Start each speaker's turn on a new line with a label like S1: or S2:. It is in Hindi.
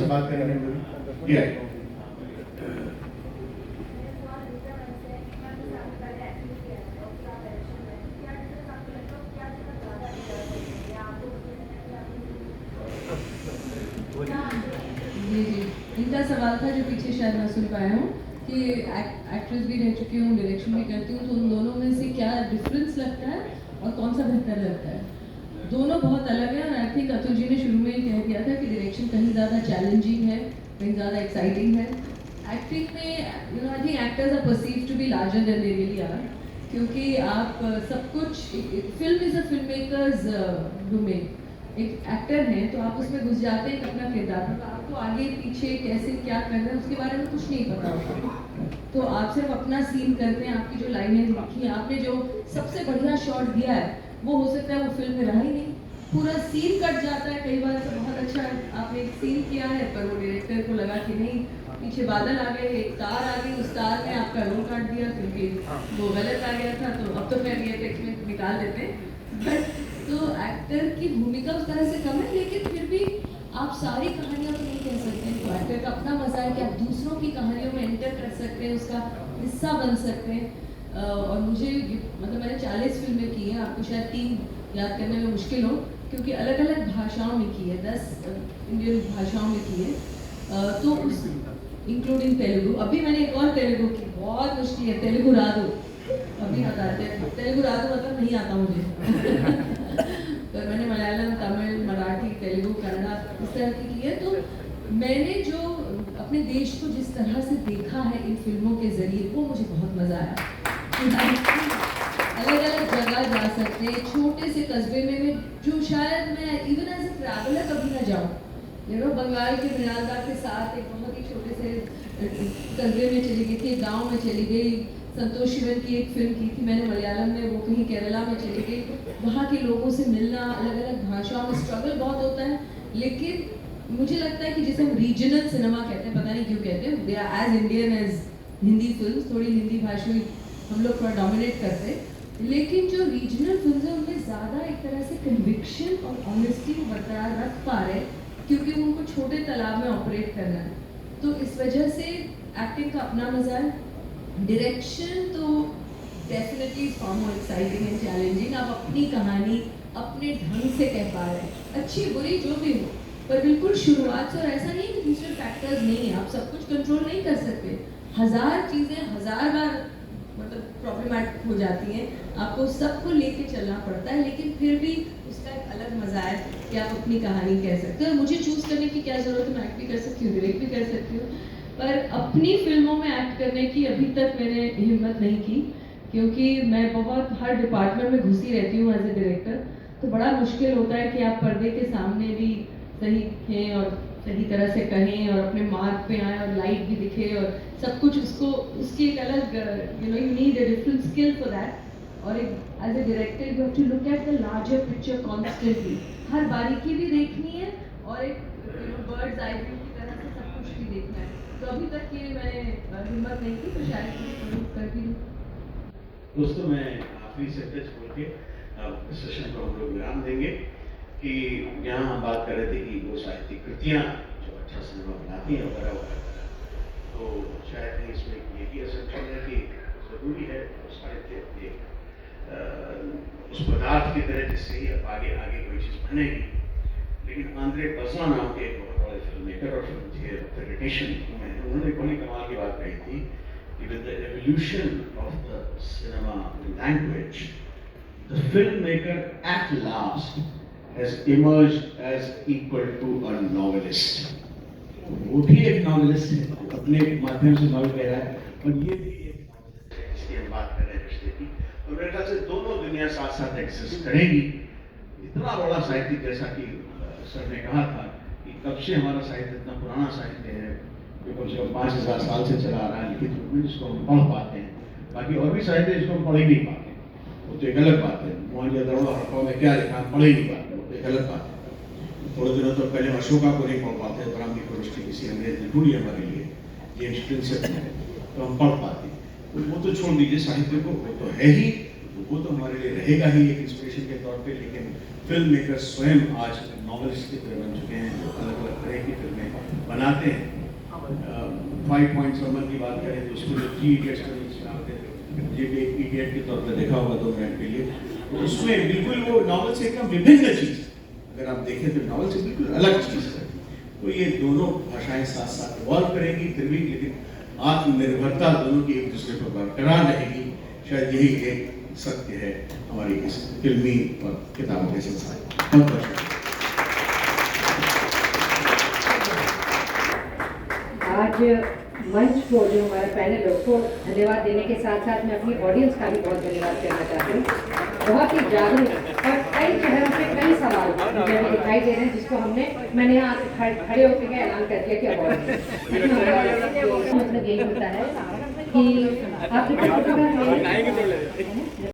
S1: बात करेंगे। ये आइए।
S2: जी जी, इनका सवाल था जो पीछे शायद मैं सुन पाया हूँ कि एक्ट्रेस भी रह चुकी हूँ, डायरेक्शन भी करती हूँ, तो उन दोनों में से क्या डिफरेंस लगता है और कौन सा बेहतर लगता है? दोनों बहुत अलग है और आई थिंक अतुल जी ने शुरू में ही कह दिया था कि डायरेक्शन कहीं ज़्यादा चैलेंजिंग है, कहीं ज़्यादा एक्साइटिंग है। एक्टिंग में I think actors are perceive to be larger than they really are, क्योंकि आप सब कुछ, film is a film makers domain. एक एक्टर है तो आप उसमें घुस जाते हैं अपना किरदार, तो आपको आगे पीछे कैसे क्या कर रहे हैं उसके बारे में कुछ नहीं पता होता, तो आप सिर्फ अपना सीन करते हैं। आपकी जो लाइनें लिखी हैं, आपने जो सबसे बढ़िया शॉट दिया है, वो हो सकता है वो फिल्म में रहा ही नहीं, पूरा सीन कट जाता है। कई बार तो बहुत अच्छा आपने एक सीन किया है पर वो डायरेक्टर को लगा कि नहीं, पीछे बादल आ गए, एक तार आ गई, उस तार ने आपका रोल काट दिया क्योंकि वो गलत आ गया था, तो अब तो खैर VFX में निकाल देते हैं। बट तो एक्टर की भूमिका उस तरह से कम है, लेकिन फिर भी आप सारी कहानियाँ तो नहीं कह सकते। तो एक्टर का अपना मजा है कि आप दूसरों की कहानियों में एंटर कर सकते हैं, उसका हिस्सा बन सकते हैं। और मुझे मतलब मैंने 40 फिल्में की हैं, आपको शायद 3 याद करने में मुश्किल हो, क्योंकि अलग अलग भाषाओं में की है, 10 इंडियन भाषाओं में की है, तो उस इंक्लूडिंग तेलुगु। अभी मैंने एक और तेलुगु की, बहुत मुश्किल है, तेलुगु रादू। अभी बताते हैं तेलुगु रादू, मतलब नहीं आता मुझे पर मैंने मलयालम, तमिल, मराठी, तेलुगु, कन्नड़ा इस तरह की है। तो मैंने जो अपने देश को जिस तरह से देखा है इन फिल्मों के जरिए, वो मुझे बहुत मज़ा आया। अलग अलग जगह जा सकते हैं, छोटे से कस्बे में जो शायद मैं इवन एज ए ट्रैवलर कभी ना जाऊँ। बंगाल के मृणालदा के साथ एक बहुत ही छोटे से कस्बे में चली गई थी, गाँव में चली गई। संतोष शिवन की एक फिल्म की थी मैंने मलयालम में, वो कहीं केरला में चली गई। वहाँ के लोगों से मिलना, अलग अलग भाषाओं में स्ट्रगल बहुत होता है, लेकिन मुझे लगता है कि जिसे हम रीजनल सिनेमा कहते हैं, पता नहीं क्यों कहते हैं, they are as Indian as Hindi film. थोड़ी हिंदी भाषा हम लोग थोड़ा डोमिनेट करते हैं, लेकिन जो रीजनल फिल्म है उनमें ज़्यादा एक तरह से कन्विक्शन और ऑनेस्टी को बरकरार रख पा रहे हैं, क्योंकि उनको छोटे तालाब में ऑपरेट करना है। तो इस वजह से एक्टिंग का अपना मज़ा है। डायरेक्शन तो definitely for more exciting and challenging. आप अपनी कहानी अपने ढंग से कह पा रहे हैं, अच्छी बुरी जो भी हो, पर बिल्कुल शुरुआत से। और ऐसा नहीं है कि दूसरे फैक्टर्स नहीं है, आप सब कुछ कंट्रोल नहीं कर सकते। 1000 चीज़ें 1000 बार मतलब प्रॉब्लमैटिक हो जाती हैं, आपको सबको लेके चलना पड़ता है, लेकिन फिर भी उसका एक अलग मजा है कि आप अपनी कहानी कह सकते हो। और मुझे चूज़ करने की क्या ज़रूरत है, मैं एक्ट भी कर सकती हूँ, डायरेक्ट भी कर सकती हूँ, पर अपनी फिल्मों में एक्ट करने की अभी तक मैंने हिम्मत नहीं की, क्योंकि मैं बहुत हर डिपार्टमेंट में घुसी रहती हूँ एज ए डायरेक्टर। तो बड़ा मुश्किल होता है कि आप पर्दे के सामने भी सही दिखें और सही तरह से कहें और अपने मार्क पे आए और लाइट भी दिखे और सब कुछ, उसको उसकी एक अलग you need a different skill for that. और एक as a director you have to look at the larger picture constantly, हर बारीकी भी देखनी है और एक बर्ड्स आई व्यू की तरह से सब कुछ भी देखना है। तो अभी तक ये मैंने हिम्मत नहीं की, तो शायद कर भी दूँ।
S1: दोस्तों, मैं आखिरी सेंटेंस बोल के सेशन को हम लोग विराम देंगे कि यहाँ हम बात कर रहे थे कि वो साहित्यिक कृतियाँ जो अच्छा सिनेमा बनाती हैं वगैरह वगैरह, तो शायद इसमें ये भी असम्पशन है कि ज़रूरी है उस साहित्य के उस पदार्थ की तरह जिससे ही अब आगे आगे कोई चीज़ बनेगी। लेकिन आंद्रे बज़ा नाम के एक बहुत बड़े फिल्म मेकर और फिल्म थे रेडिशन में, उन्होंने बड़ी कमाल की बात कही थी कि with the evolution of the cinema language, the filmmaker at last has emerged as equal to a novelist. वो भी एक नॉवेलिस्ट है, अपने माध्यम से नॉवेल कह रहा है, और ये भी एक नॉवेलिस्ट है जिसकी हम बात कर रहे हैं रिश्ते की। और मेरे ख्याल से दोनों दुनिया साथ साथ एग्जिस्ट करेगी। इतना बड़ा साहित्य, जैसा कि सर ने कहा था कि कब से हमारा साहित्य इतना पुराना साहित्य है जो कम से कम 5000 साल से चला आ रहा है, लिखित रूप में, जिसको हम पढ़ पाते हैं। बाकी और भी साहित्य जिसको हम पढ़ ही नहीं पाते, वो तो एक गलत बात है। मोहनजोदड़ो हड़प्पा में क्या लिखा, पढ़ ही नहीं पाते, वो एक गलत बात है। थोड़े दिनों तो पहले अशोका को नहीं पढ़ पाते, ब्राह्मी को रुष्टि किसी अंग्रेज ने ढूंढी हमारे लिए, जेम्स प्रिंसेप ने, तो हम पढ़ पाते। तो वो तो छोड़ दीजिए साहित्य को, वो तो है ही, वो तो हमारे लिए रहेगा ही एक इंस्पिरेशन के तौर पे। लेकिन फिल्म मेकर स्वयं आज नॉवेलिस्ट की तरह बन चुके हैं, जो अलग अलग तरह की फिल्में बनाते हैं। 5 पॉइंट्स अमल की बात करें तो उसको जो 3 इडियट्स का इडियट के तौर पर देखा होगा 2 मिनट के लिए, तो उसमें बिल्कुल वो नॉवल से एकदम विभिन्न चीज़, अगर आप देखें तो नॉवल से बिल्कुल अलग चीज़ है। तो ये दोनों भाषाएं साथ साथ इवॉल्व करेंगी फिर भी, लेकिन आत्मनिर्भरता दोनों की एक दूसरे पर बरकरार रहेगी। शायद यही एक सत्य है हमारी इस फिल्मी और किताबों के संसार में। बहुत बहुत
S3: आज मंच को जो हमारा पैनल है उसको धन्यवाद देने के साथ साथ मैं अपनी ऑडियंस का भी बहुत धन्यवाद करना चाहती हूँ। बहुत ही जागरूक और कई चेहरों पे कई सवाल मुझे अभी दिखाई दे रहे हैं, जिसको मैंने यहाँ खड़े होकर के ऐलान कर दिया कि अवार्ड मतलब यही होता है कि आप